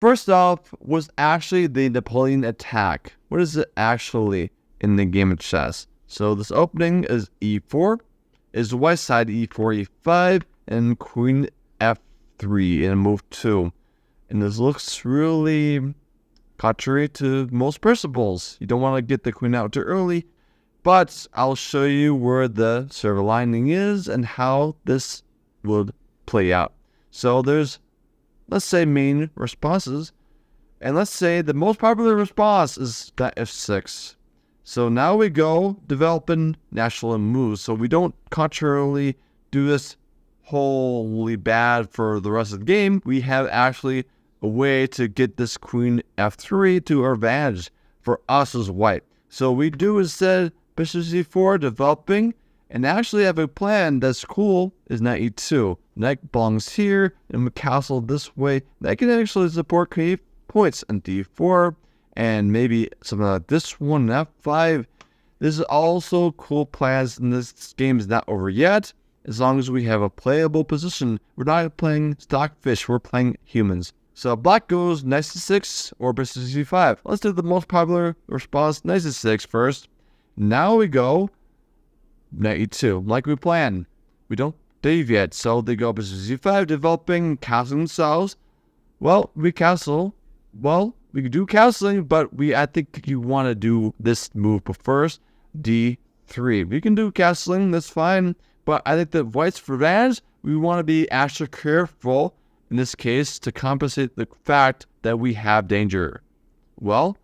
first off was actually the Napoleon Attack. What is it actually in the game of chess? So this opening is e4, is the white side e4, e5, and queen f3 in move 2. And this looks really contrary to most principles. You don't want to get the queen out too early, but I'll show you where the server lining is and how this would play out. So there's, let's say, main responses, and let's say the most popular response is knight f6. So now we go developing natural moves, so we don't contrarily do this wholly bad for the rest of the game. We have actually a way to get this queen f3 to our advantage for us as white. So we do instead bishop c4 developing, and actually have a plan that's cool is knight e2. Knight belongs here, and we castle this way. That can actually support key points on d4, and maybe something like this one, f5. This is also cool plans, and this game is not over yet. As long as we have a playable position, we're not playing stockfish, we're playing humans. So black goes knight c6 or bishop c5. Let's do the most popular response, knight c6 first. Now we go knight e2, like we planned. We don't leave yet, so they go bishop c5, developing, castling themselves. Well, we castle. Well, we can do castling, but I think you want to do this move first, d3. We can do castling, that's fine, but I think that white's for advantage, we want to be extra careful in this case to compensate the fact that we have danger. Well,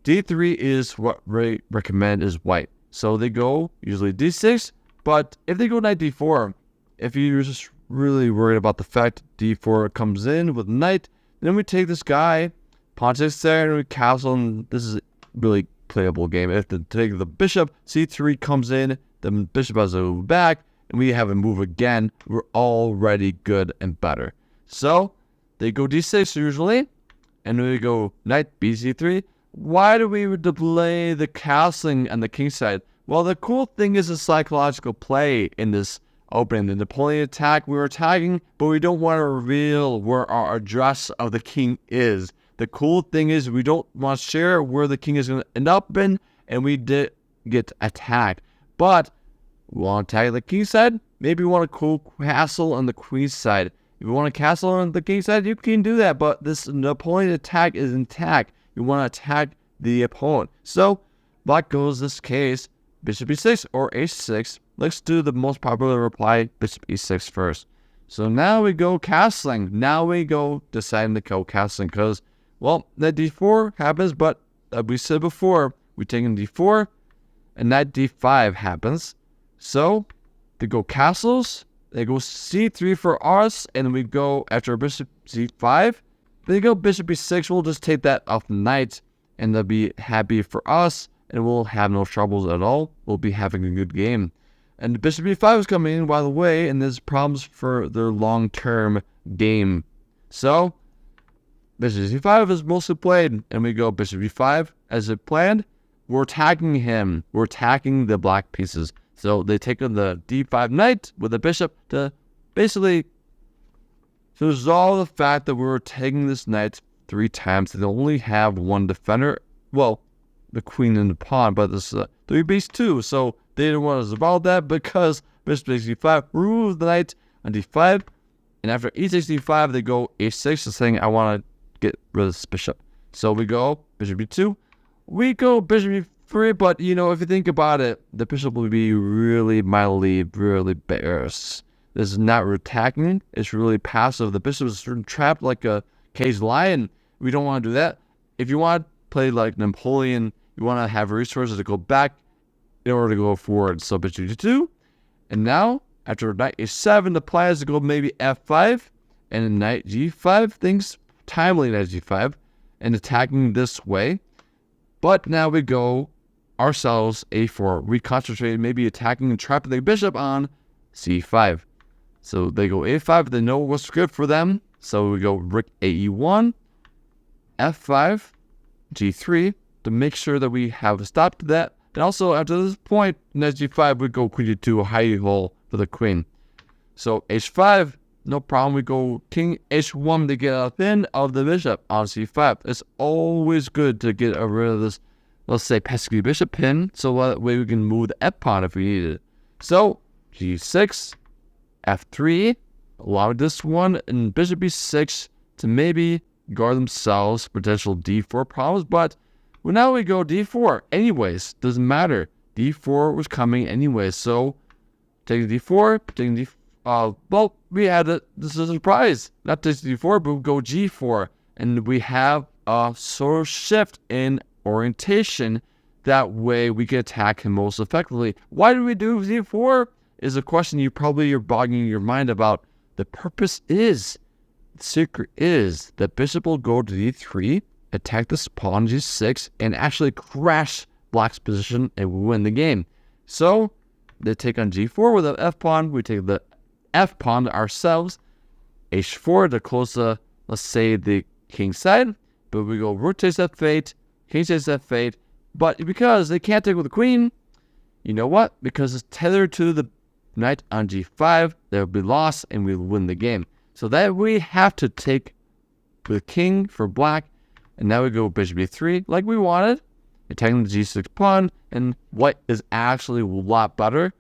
d3 is what we recommend is white. So they go usually d6, but if they go knight d4, if you're just really worried about the fact d4 comes in with knight, then we take this guy, pawn takes there, and we castle, and this is a really playable game. If they take the bishop, c3 comes in, the bishop has to move back, and we have a move again, we're already good and better. So they go d6 usually, and we go knight bc3. Why do we delay the castling on the king side? Well, the cool thing is a psychological play in this opening. The Napoleon Attack, we're attacking, but we don't want to reveal where our address of the king is. The cool thing is we don't want to share where the king is going to end up in, and we did get attacked. But we want to attack the king side. Maybe we want a cool castle on the queen side. If you want a castle on the king side, you can do that, but this Napoleon Attack is intact. You want to attack the opponent. So black goes this case, bishop e6 or h6. Let's do the most popular reply, bishop e6 first. So now we go castling. Now we go deciding to go castling because, well, that d4 happens, but as we said before, we take in d4, and that d5 happens. So they go castles, they go c3 for us, and we go after bishop c5. They go bishop e6, we'll just take that off the knight, and they'll be happy for us, and we'll have no troubles at all. We'll be having a good game. And the bishop e5 is coming in, by the way, and there's problems for their long-term game. So bishop c5 is mostly played, and we go bishop e5 as it planned. We're attacking him. We're attacking the black pieces. So they take on the d5 knight with the bishop to basically resolve the fact that we're taking this knight 3 times. They only have one defender. Well, the queen and the pawn, but this 3 beasts too. So they didn't want us about that because bishop takes e5, remove the knight on d5, and after e6 d5, they go h6, saying I want to get rid of this bishop. So we go bishop e2, we go bishop e3, but you know, if you think about it, the bishop will be really mildly, really bearish. This is not attacking, it's really passive. The bishop is trapped like a caged lion. We don't want to do that. If you want to play like Napoleon, you want to have resources to go back in order to go forward. So bishop d2, and now after knight a7, the plan is to go maybe f5, and then knight g5, things timely knight g5, and attacking this way. But now we go ourselves a4. We concentrate maybe attacking and trapping the bishop on c5. So they go a5, they know what's good for them. So we go rook ae1, f5, g3 to make sure that we have stopped that. And also after this point, knight g5, we go queen d2, a hidey hole for the queen. So h5, no problem. We go king h1 to get a pin of the bishop on c5. It's always good to get rid of this, let's say, pesky bishop pin, so that way we can move the f pawn if we need it. So g6, f3, allow this one, and bishop b6 to maybe guard themselves potential d4 problems. But now we go d4 anyways. Doesn't matter. d4 was coming anyways. So taking d4, taking d4. Well, we had this is a surprise. Not just d4, but we go g4, and we have a sort of shift in orientation. That way we can attack him most effectively. Why do we do d4? Is a question you're bogging your mind about. The purpose is, the secret is, the bishop will go to d3, attack this pawn g6, and actually crash black's position and win the game. So they take on g4 with the f pawn. We take the f pawn to ourselves. h4 to close the, let's say, the king side. But we go rook takes f8, king takes f8. But because they can't take with the queen, you know what? Because it's tethered to the knight on g5, there will be loss and we'll win the game. So that we have to take the king for black. And now we go bishop b3 like we wanted, attacking the g6 pawn. And white is actually a lot better.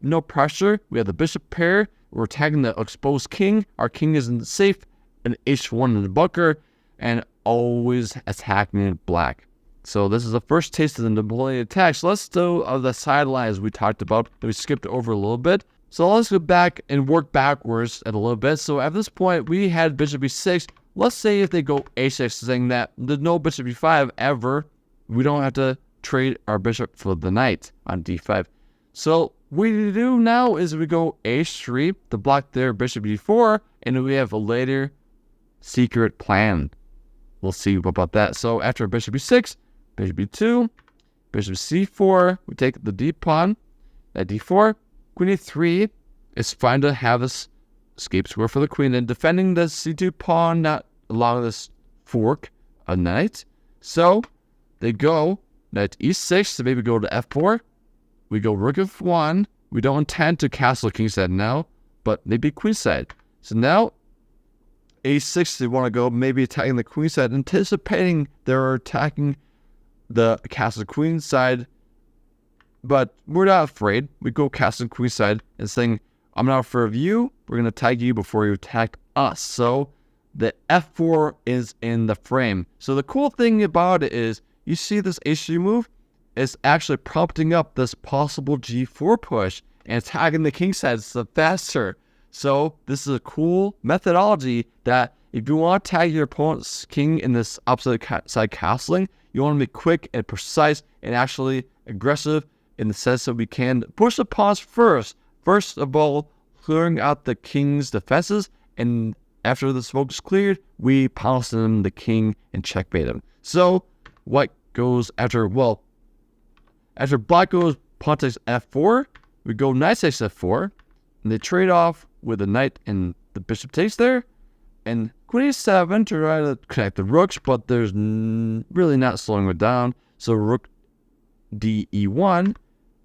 No pressure. We have the bishop pair. We're attacking the exposed king. Our king isn't safe. And h1 in the bunker. And always attacking black. So this is the first taste of the Napoleon attack. So let's do the sidelines we talked about that we skipped over a little bit. So let's go back and work backwards a little bit. So at this point, we had bishop b6. Let's say if they go a6, saying that there's no bishop b5 ever, we don't have to trade our bishop for the knight on d5. So what we do now is we go h3 to block their bishop b4, and we have a later secret plan. We'll see about that. So after bishop b6, bishop b2, bishop c4, we take the d pawn, at d4, queen e3. It's fine to have this escape square for the queen, and defending the c2 pawn, not allowing this fork a knight. So they go knight e6 to maybe go to f4. We go rook f1. We don't intend to castle kingside now, but maybe queenside. So now a6, they want to go maybe attacking the queenside, anticipating they're attacking the castle queenside. But we're not afraid. We go castle queenside and saying, I'm not afraid of you. We're going to attack you before you attack us. So the f4 is in the frame. So the cool thing about it is, you see this h3 move is actually prompting up this possible g4 push and attacking the king side faster. So this is a cool methodology that if you want to attack your opponent's king in this opposite side castling, you want to be quick and precise and actually aggressive in the sense that we can push the pawns first. First of all, clearing out the king's defenses, and after the smoke is cleared, we pounce on the king and checkmate him. So white goes after black goes pawn takes f4, we go knight takes f4, and they trade off with the knight and the bishop takes there, and queen e7 to try to connect the rooks, but there's really not slowing it down. So rook d e1,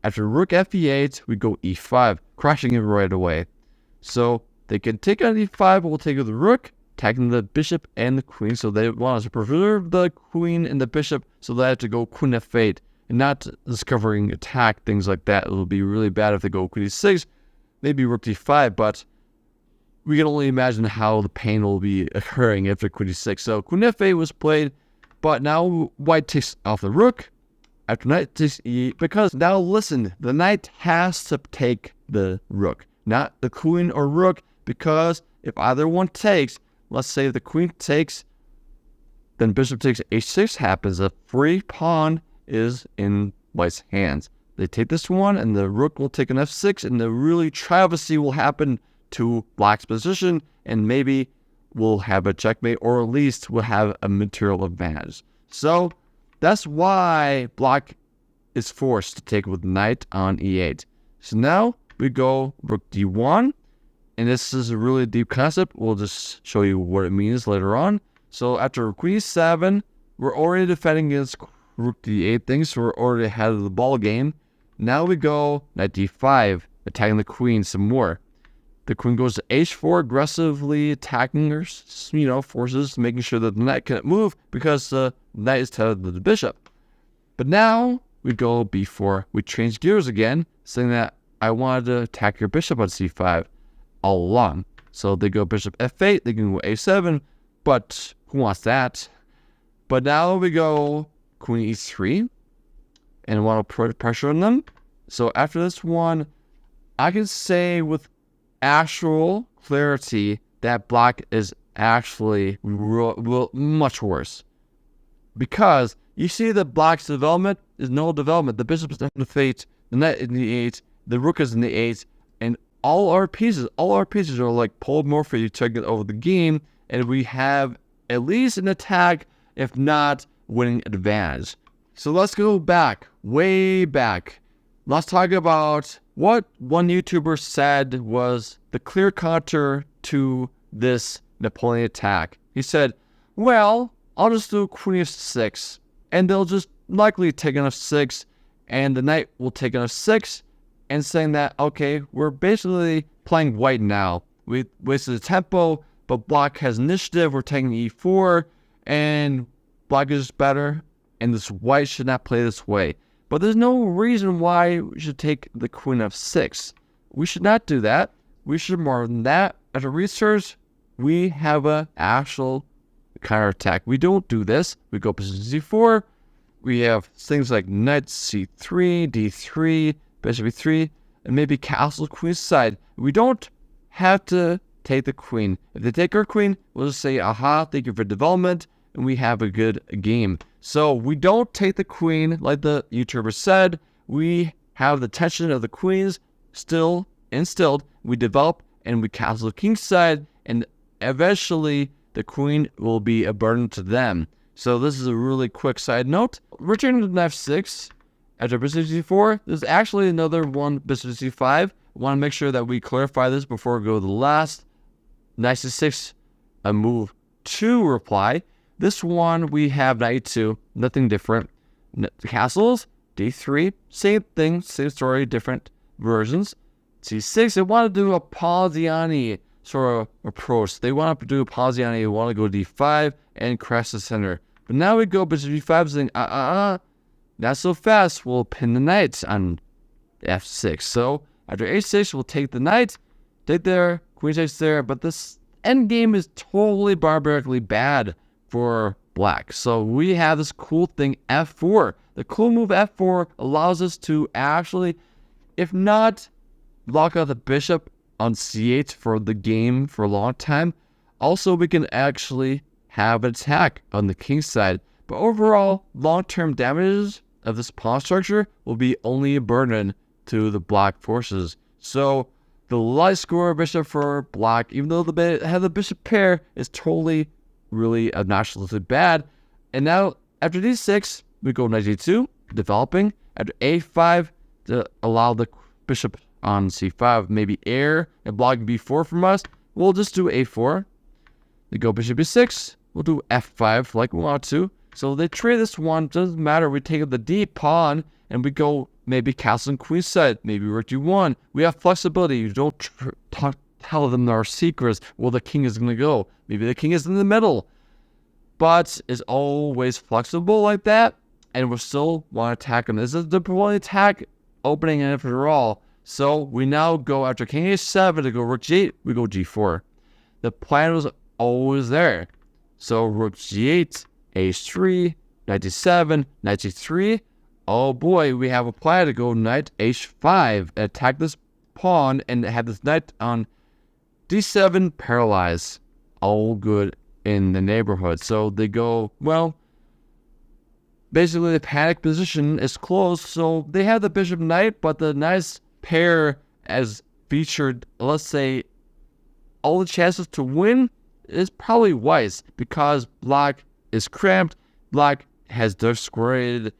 after rook f8, we go e5, crashing it right away. So they can take on e5, but we'll take the rook, attacking the bishop and the queen. So they want us to preserve the queen and the bishop, so they have to go queen f8 and not discovering attack, things like that. It'll be really bad if they go queen e6, maybe rook d5, but we can only imagine how the pain will be occurring after queen e6. So queen f8 was played, but now white takes off the rook after knight takes e, because now listen, the knight has to take the rook, not the queen or rook, because if either one takes, let's say the queen takes, then bishop takes h6 happens. A free pawn is in white's hands. They take this one, and the rook will take an f6, and the really travesty will happen to black's position, and maybe we'll have a checkmate, or at least we'll have a material advantage. So that's why black is forced to take with knight on e8. So now we go rook d1, and this is a really deep concept. We'll just show you what it means later on. So after queen e7, we're already defending against rook d8 things, so we're already ahead of the ball game. Now we go knight d5, attacking the queen some more. The queen goes to h4, aggressively attacking her, forces, making sure that the knight can't move because the knight is tethered to the bishop. But now we go b4. We change gears again, saying that I wanted to attack your bishop on c5 all along. So they go bishop f8, they can go a7, but who wants that? But now we go queen e3, and want to put pressure on them. So after this one, I can say with actual clarity that black is actually much worse. Because you see that black's development is no development. The bishop is in the fate, the knight in the 8, the rook is in the 8, and all our pieces are like polymorphic to get over the game, and we have at least an attack, if not winning advantage. So let's go back, way back. Let's talk about what one YouTuber said was the clear counter to this Napoleon attack. He said, well, I'll just do queen f6, and they'll just likely take on f6, and the knight will take on f6, and saying that, okay, we're basically playing white now. We wasted the tempo, but black has initiative, we're taking e4, and black is better, and this white should not play this way. But there's no reason why we should take the queen f6. We should not do that. We should more than that. As a research, we have an actual counterattack. We don't do this. We go position c4. We have things like knight c3, d3, bishop e3, and maybe castle queen side. We don't have to take the queen. If they take our queen, we'll just say, aha, thank you for development, and we have a good game. So we don't take the queen like the YouTuber said. We have the tension of the queens still instilled. We develop and we castle the king side, and eventually the queen will be a burden to them. So this is a really quick side note. Returning to knight f6 after bishop c4. There's actually another one, bishop c5. I want to make sure that we clarify this before we go to the last. Knight c6, a move to reply. This one, we have knight e2, nothing different. Castles, d3, same thing, same story, different versions. c6, they want to do a Poliziani sort of approach. They want to do a Poliziani, they want to go d5 and crash the center. But now we go bishop g5, saying, not so fast, we'll pin the knight on f6. So after h6, we'll take the knight, take there, queen takes there, but this endgame is totally barbarically bad for black. So we have this cool thing, f4. The cool move f4 allows us to actually, if not lock out the bishop on c8 for the game for a long time, also we can actually have an attack on the king side. But overall, long-term damages of this pawn structure will be only a burden to the black forces. So the light score bishop for black, even though the bishop pair is totally really obnoxiously bad. And now after d6, we go knight d2, developing. After a5, to allow the bishop on c5, maybe heir and blocking b4 from us, we'll just do a4. They go bishop b6, we'll do f5 like we want to. So they trade this one, doesn't matter. We take the d pawn and we go maybe castle and queen side, maybe rook d1. We have flexibility. You don't tell them our secrets, where the king is going to go. Maybe the king is in the middle. But it's always flexible like that, and we still want to attack him. This is the Napoleon attack opening after all. So we now go after king h7 to go rook g8, we go g4. The plan was always there. So rook g8, h3, knight d7, knight g3. Oh boy, we have a plan to go knight h5, attack this pawn, and have this knight on d7 paralyzed. All good in the neighborhood. So they go, well, basically the panic position is closed. So they have the bishop knight, but the nice pair as featured, let's say, all the chances to win is probably wise because black is cramped. Black has desquared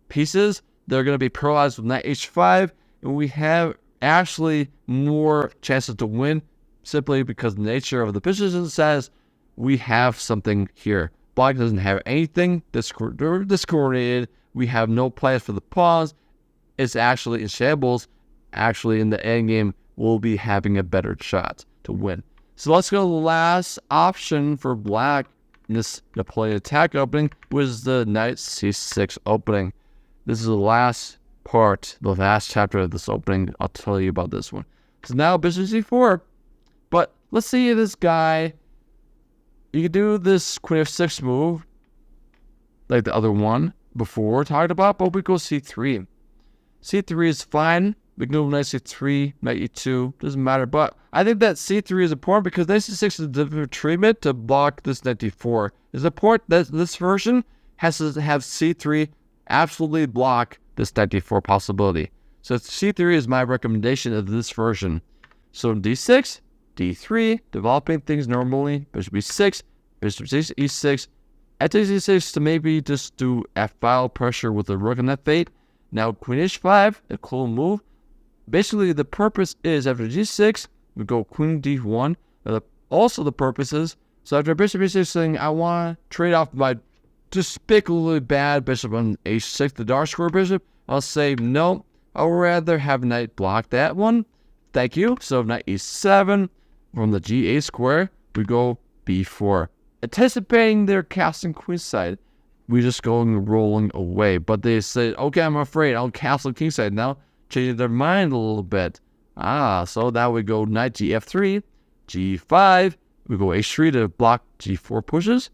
pieces. They're going to be paralyzed with knight h5, and we have actually more chances to win simply because the nature of the position says we have something here. Black doesn't have anything. They're discoordinated. We have no plans for the pawns. It's actually in shambles. Actually, in the end game, will be having a better shot to win. So let's go to the last option for black in this Napoleon Attack opening, was the knight c6 opening. This is the last part, the last chapter of this opening. I'll tell you about this one. So now bishop c4, but let's see this guy. You can do this queen f6 move, like the other one before talked about, but we go c3. c3 is fine. We can go knight c3, knight e2, doesn't matter. But I think that c3 is important because knight c6 is a different treatment to block this knight d4. It's important that this version has to have c3 absolutely block this knight d4 possibility. So c3 is my recommendation of this version. So d6, d3, developing things normally, bishop e6, bishop e6, at e6 to maybe just do f-file pressure with the rook on that fate. Now queen h5, a cool move. Basically, the purpose is after g6, we go queen d1. Also, the purpose is, so after bishop e6 saying, I want to trade off my despicably bad bishop on h6, the dark square bishop, I'll say, no, I'll rather have knight block that one. Thank you. So knight e7, from the g8 square, we go b4. Anticipating their casting queenside, we just going rolling away. But they said, okay, I'm afraid I'll castle kingside now. Changing their mind a little bit. So now we go knight gf3, g5, we go h3 to block g4 pushes.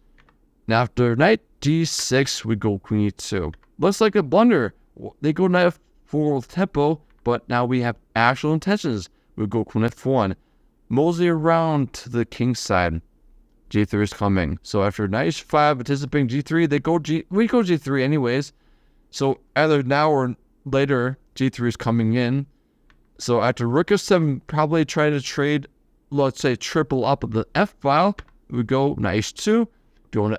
Now after knight g6, we go queen e2. Looks like a blunder. They go knight f4 with tempo, but now we have actual intentions. We go queen f1. Mosey around to the king side. g3 is coming. So after knight h5, anticipating g3, we go g3 anyways. So either now or later, g3 is coming in. So after rook f7, probably try to trade, let's say, triple up the f-file. We go knight h2. They're going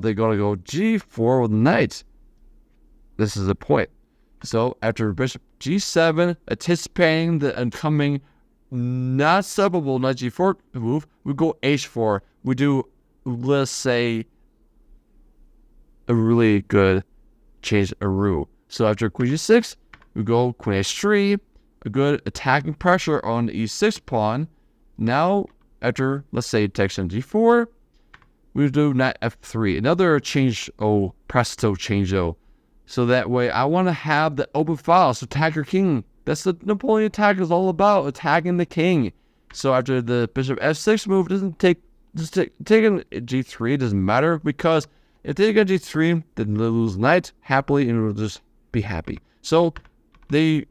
to go g4 with knight. This is the point. So after bishop g7, anticipating the incoming not subbable knight g4 move, we go h4. We do, let's say, a really good change a roux. So after queen g6, we go queen h3, a good attacking pressure on the e6 pawn. Now, after, let's say, section g4, we do knight f3. Another change, presto change, So that way, I want to have the open file, so attack your king. That's the Napoleon Attack is all about, attacking the king. So after the bishop f6 move, taking g3 doesn't matter, because if they get g3, then they lose knight happily and will just be happy. So if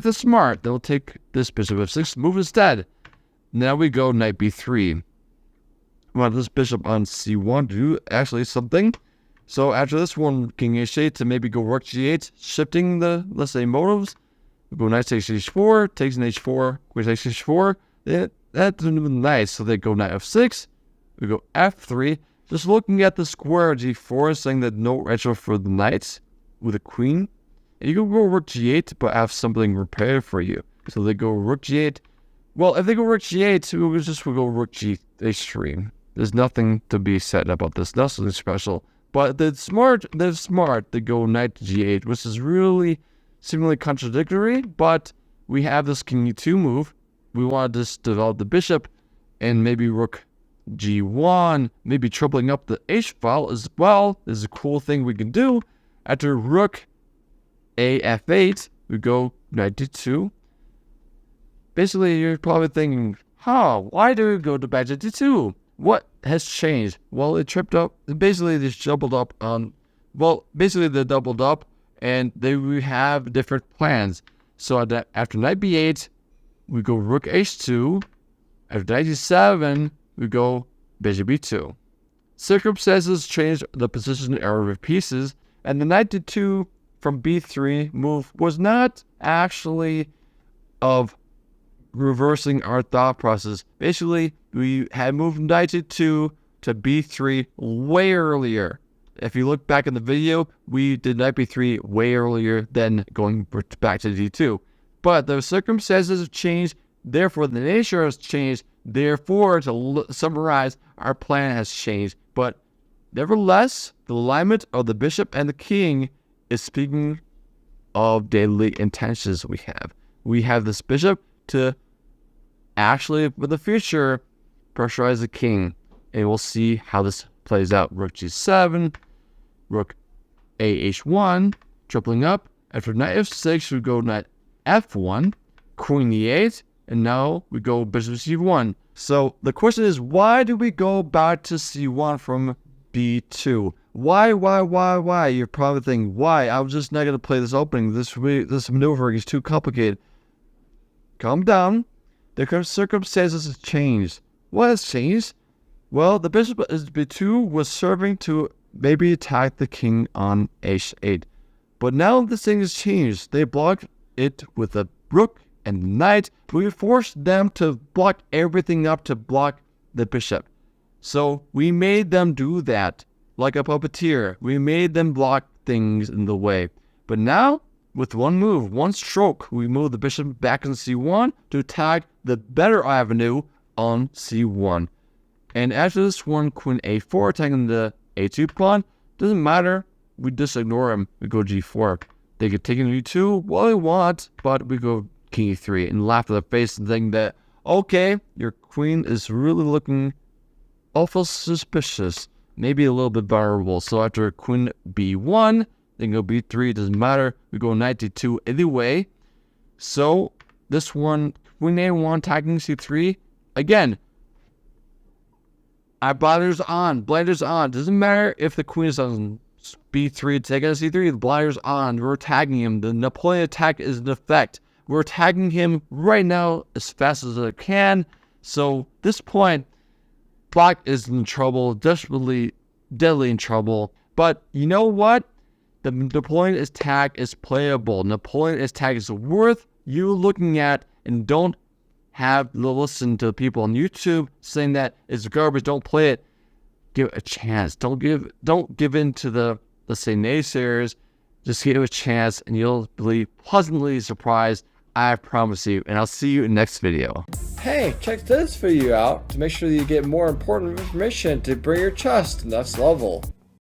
they're smart, they'll take this bishop f6 move instead. Now we go knight b3. We want this bishop on c1 to do actually something. So after this one, king h8 to maybe go rook g8, shifting the, let's say, motives. We go knight takes h4, takes an h4, queen takes h4. That's nice. So they go knight f6. We go f3. Just looking at the square g4, saying that no retro for the knights with a queen. And you can go rook g8, but have something prepared for you. So they go rook g8. Well, if they go rook g8, we'll go rook h3. There's nothing to be said about this. Nothing special. But they're smart. They go knight g8, which is really seemingly contradictory. But we have this king e2 move. We want to just develop the bishop, and maybe rook g1, maybe tripling up the h-file as well. This is a cool thing we can do. After rook a f8, we go knight d2. Basically, you're probably thinking, why do we go to back to d2? What has changed? Well, it tripped up. Basically, they doubled up on... Well, basically, they doubled up, and we have different plans. So after knight b8, we go rook h2. After knight g7, we go bishop b2. Circumstances changed the position error of pieces, and the knight d2 from b3 move was not actually of reversing our thought process. Basically, we had moved knight d2 to b3 way earlier. If you look back in the video, we did knight b3 way earlier than going back to d2. But the circumstances have changed, therefore the nature has changed, therefore, to summarize, our plan has changed. But nevertheless, the alignment of the bishop and the king is speaking of daily intentions we have. We have this bishop to actually, for the future, pressurize the king. And we'll see how this plays out. Rook g7, rook ah1, tripling up. After knight f6, we go knight f1, queen e8, and now we go bishop c1. So the question is, why do we go back to c1 from b2? Why? You're probably thinking, why? I was just not going to play this opening. This maneuvering is too complicated. Calm down. The circumstances have changed. What has changed? Well, the bishop is b2 was serving to maybe attack the king on h8. But now this thing has changed. They blocked it with a rook and knight. We forced them to block everything up to block the bishop. So we made them do that like a puppeteer. We made them block things in the way. But now, with one move, one stroke, we move the bishop back in c1 to attack the better avenue on c1. And after this one, queen a4, attacking the a2 pawn. Doesn't matter. We just ignore him. We go g4. They could take in e2. Well, they want, but we go king e3 and laugh at their face and think that, okay, your queen is really looking awful suspicious. Maybe a little bit vulnerable. So after queen b1, then go b3. It doesn't matter. We go knight d2 anyway. So this one, queen a1, attacking c3. Again, blinders on. Doesn't matter if the queen is on b3 taking on c3. The blinders on. We're attacking him. The Napoleon attack is in effect. We're attacking him right now as fast as I can. So this point, Black is in trouble, desperately, deadly in trouble. But you know what? The Napoleon attack is playable. Napoleon attack is worth you looking at, and don't have to listen to people on YouTube saying that it's garbage, don't play it. Give it a chance. Don't give in to the, let's say, naysayers. Just give it a chance and you'll be pleasantly surprised. I promise you. And I'll see you in the next video. Hey, check this video out to make sure that you get more important information to bring your chess to the next level.